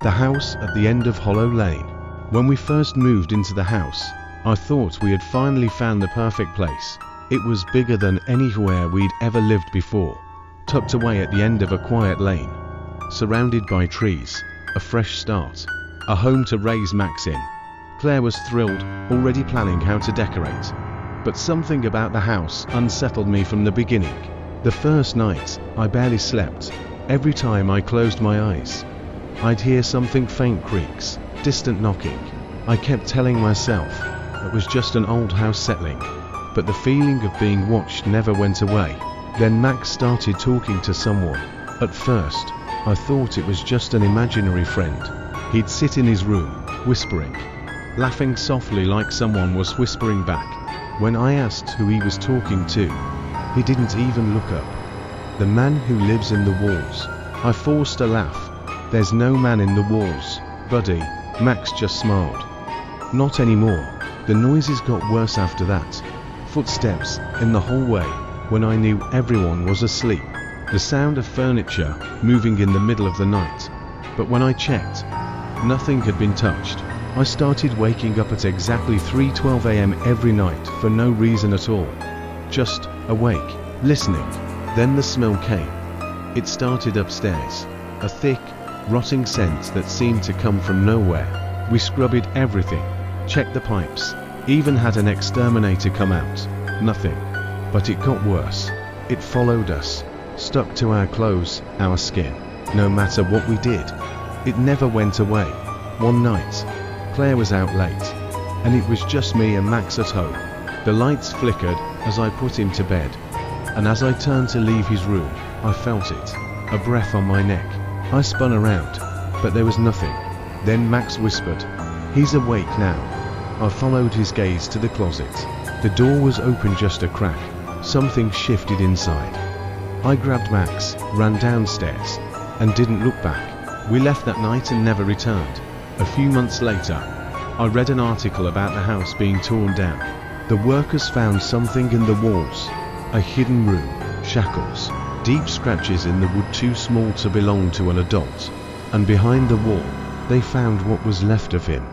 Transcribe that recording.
The house at the end of Hollow Lane. When we first moved into the house, I thought we had finally found the perfect place. It was bigger than anywhere we'd ever lived before, tucked away at the end of a quiet lane, surrounded by trees, a fresh start, a home to raise Max in. Claire was thrilled, already planning how to decorate. But something about the house unsettled me from the beginning. The first night, I barely slept. Every time I closed my eyes, I'd hear something faint creaks, distant knocking. I kept telling myself it was just an old house settling, but the feeling of being watched never went away. Then Max started talking to someone. At first, I thought it was just an imaginary friend. He'd sit in his room, whispering, laughing softly like someone was whispering back. When I asked who he was talking to, he didn't even look up. The man who lives in the walls. I forced a laugh. There's no man in the walls, buddy. Max just smiled. Not anymore. The noises got worse after that. Footsteps in the hallway when I knew everyone was asleep. The sound of furniture moving in the middle of the night. But when I checked, nothing had been touched. I started waking up at exactly 3:12 a.m. every night for no reason at all. Just awake, listening. Then the smell came. It started upstairs. A thick, rotting scent that seemed to come from nowhere. We scrubbed everything, checked the pipes, even had an exterminator come out. Nothing. But it got worse. It followed us, stuck to our clothes, our skin. No matter what we did, it never went away. One night, Claire was out late, and it was just me and Max at home. The lights flickered as I put him to bed, and as I turned to leave his room, I felt it, a breath on my neck. I spun around, but there was nothing. Then Max whispered, "He's awake now." I followed his gaze to the closet. The door was open just a crack. Something shifted inside. I grabbed Max, ran downstairs, and didn't look back. We left that night and never returned. A few months later, I read an article about the house being torn down. The workers found something in the walls, a hidden room, shackles, deep scratches in the wood too small to belong to an adult, and behind the wall, they found what was left of him.